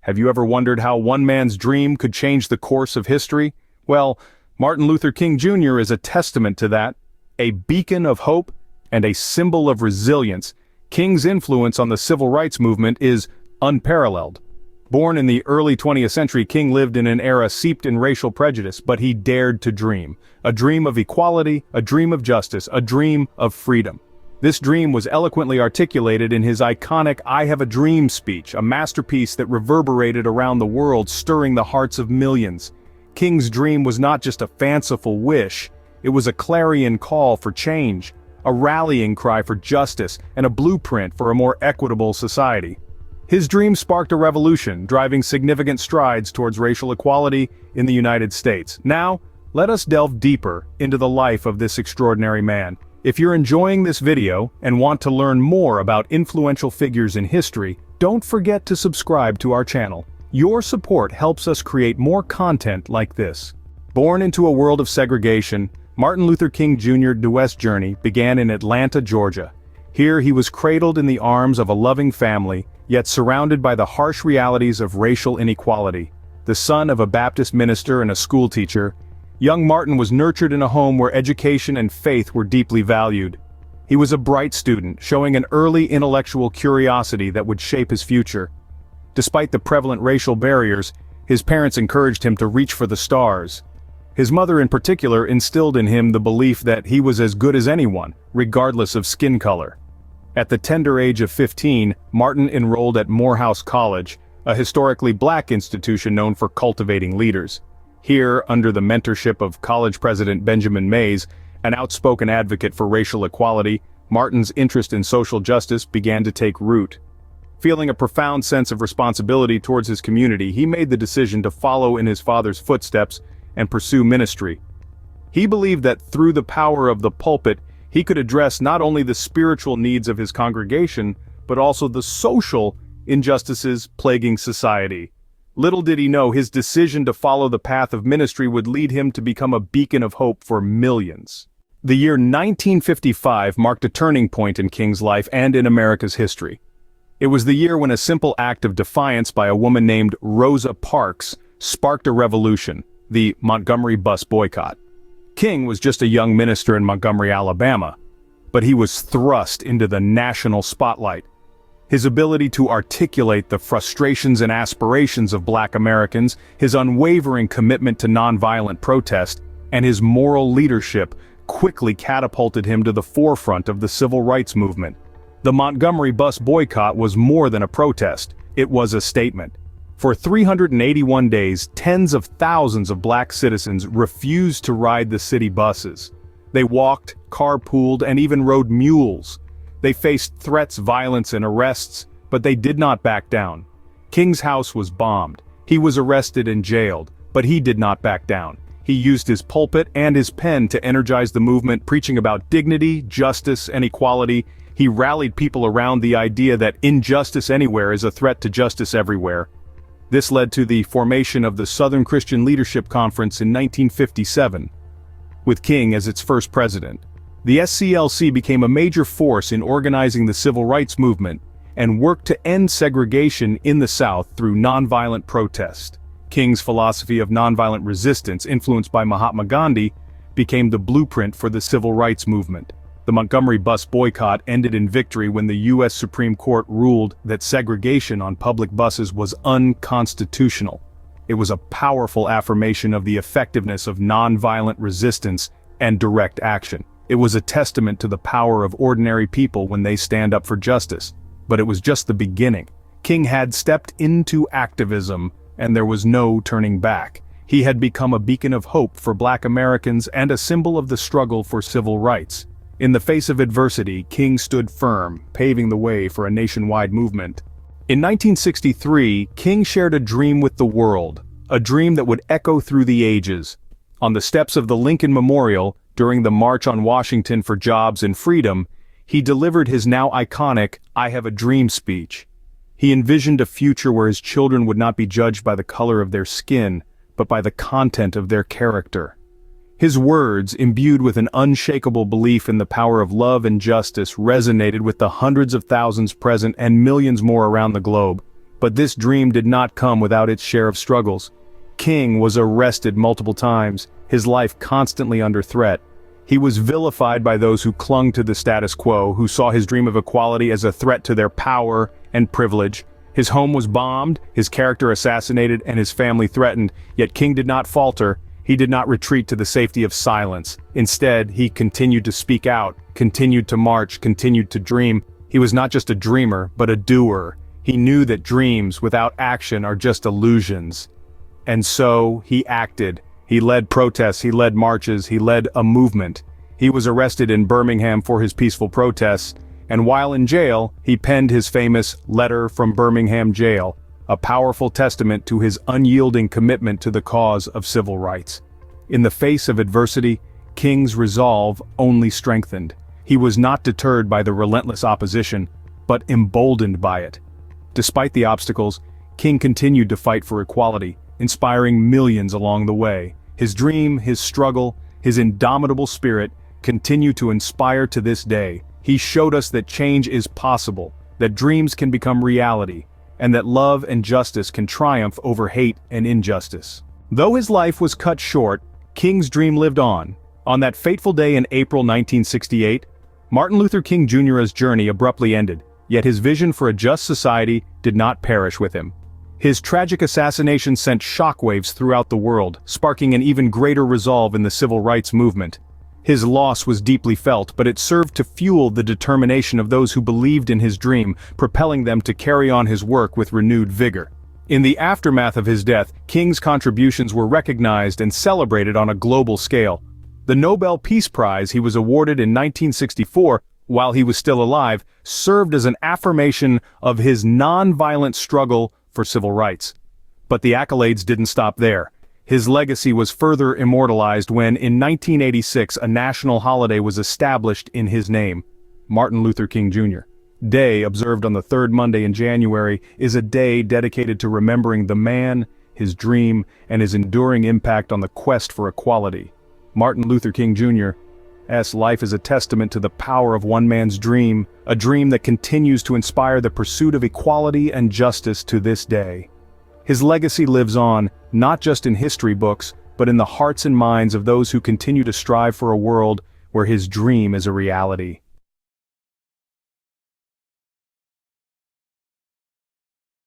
Have you ever wondered how one man's dream could change the course of history? Well, Martin Luther King Jr. is a testament to that, a beacon of hope and a symbol of resilience. King's influence on the civil rights movement is unparalleled. Born in the early 20th century, King lived in an era steeped in racial prejudice, but he dared to dream. A dream of equality, a dream of justice, a dream of freedom. This dream was eloquently articulated in his iconic "I Have a Dream" speech, a masterpiece that reverberated around the world, stirring the hearts of millions. King's dream was not just a fanciful wish, it was a clarion call for change, a rallying cry for justice, and a blueprint for a more equitable society. His dream sparked a revolution, driving significant strides towards racial equality in the United States. Now, let us delve deeper into the life of this extraordinary man. If you're enjoying this video and want to learn more about influential figures in history, don't forget to subscribe to our channel. Your support helps us create more content like this. Born into a world of segregation, Martin Luther King Jr.'s journey began in Atlanta, Georgia. Here he was cradled in the arms of a loving family, yet surrounded by the harsh realities of racial inequality. The son of a Baptist minister and a schoolteacher, young Martin was nurtured in a home where education and faith were deeply valued. He was a bright student, showing an early intellectual curiosity that would shape his future. Despite the prevalent racial barriers, his parents encouraged him to reach for the stars. His mother in particular instilled in him the belief that he was as good as anyone, regardless of skin color. At the tender age of 15, Martin enrolled at Morehouse College, a historically black institution known for cultivating leaders. Here, under the mentorship of college president Benjamin Mays, an outspoken advocate for racial equality, Martin's interest in social justice began to take root. Feeling a profound sense of responsibility towards his community, he made the decision to follow in his father's footsteps and pursue ministry. He believed that through the power of the pulpit, he could address not only the spiritual needs of his congregation, but also the social injustices plaguing society. Little did he know his decision to follow the path of ministry would lead him to become a beacon of hope for millions. The year 1955 marked a turning point in King's life and in America's history. It was the year when a simple act of defiance by a woman named Rosa Parks sparked a revolution, the Montgomery Bus Boycott. King was just a young minister in Montgomery, Alabama, but he was thrust into the national spotlight. His ability to articulate the frustrations and aspirations of Black Americans, his unwavering commitment to nonviolent protest, and his moral leadership quickly catapulted him to the forefront of the civil rights movement. The Montgomery Bus Boycott was more than a protest, it was a statement. For 381 days, tens of thousands of black citizens refused to ride the city buses. They walked, carpooled, and even rode mules. They faced threats, violence, and arrests, but they did not back down. King's house was bombed. He was arrested and jailed, but he did not back down. He used his pulpit and his pen to energize the movement, preaching about dignity, justice, and equality. He rallied people around the idea that injustice anywhere is a threat to justice everywhere. This led to the formation of the Southern Christian Leadership Conference in 1957, with King as its first president. The SCLC became a major force in organizing the civil rights movement and worked to end segregation in the South through nonviolent protest. King's philosophy of nonviolent resistance, influenced by Mahatma Gandhi, became the blueprint for the civil rights movement. The Montgomery Bus Boycott ended in victory when the U.S. Supreme Court ruled that segregation on public buses was unconstitutional. It was a powerful affirmation of the effectiveness of nonviolent resistance and direct action. It was a testament to the power of ordinary people when they stand up for justice. But it was just the beginning. King had stepped into activism, and there was no turning back. He had become a beacon of hope for Black Americans and a symbol of the struggle for civil rights. In the face of adversity, King stood firm, paving the way for a nationwide movement. In 1963, King shared a dream with the world, a dream that would echo through the ages. On the steps of the Lincoln Memorial, during the March on Washington for Jobs and Freedom, he delivered his now iconic "I Have a Dream" speech. He envisioned a future where his children would not be judged by the color of their skin, but by the content of their character. His words, imbued with an unshakable belief in the power of love and justice, resonated with the hundreds of thousands present and millions more around the globe. But this dream did not come without its share of struggles. King was arrested multiple times, his life constantly under threat. He was vilified by those who clung to the status quo, who saw his dream of equality as a threat to their power and privilege. His home was bombed, his character assassinated, and his family threatened, yet King did not falter. He did not retreat to the safety of silence. Instead, he continued to speak out, continued to march, continued to dream. He was not just a dreamer, but a doer. He knew that dreams without action are just illusions. And so, he acted. He led protests, he led marches, he led a movement. He was arrested in Birmingham for his peaceful protests, and while in jail, he penned his famous Letter from Birmingham Jail, a powerful testament to his unyielding commitment to the cause of civil rights. In the face of adversity, King's resolve only strengthened. He was not deterred by the relentless opposition, but emboldened by it. Despite the obstacles, King continued to fight for equality, inspiring millions along the way. His dream, his struggle, his indomitable spirit continue to inspire to this day. He showed us that change is possible, that dreams can become reality, and that love and justice can triumph over hate and injustice. Though his life was cut short, King's dream lived on. On that fateful day in April 1968, Martin Luther King Jr.'s journey abruptly ended, yet his vision for a just society did not perish with him. His tragic assassination sent shockwaves throughout the world, sparking an even greater resolve in the civil rights movement. His loss was deeply felt, but it served to fuel the determination of those who believed in his dream, propelling them to carry on his work with renewed vigor. In the aftermath of his death, King's contributions were recognized and celebrated on a global scale. The Nobel Peace Prize he was awarded in 1964, while he was still alive, served as an affirmation of his nonviolent struggle for civil rights. But the accolades didn't stop there. His legacy was further immortalized when, in 1986, a national holiday was established in his name, Martin Luther King Jr. Day, observed on the third Monday in January, is a day dedicated to remembering the man, his dream, and his enduring impact on the quest for equality. Martin Luther King Jr.'s life is a testament to the power of one man's dream, a dream that continues to inspire the pursuit of equality and justice to this day. His legacy lives on, not just in history books, but in the hearts and minds of those who continue to strive for a world where his dream is a reality.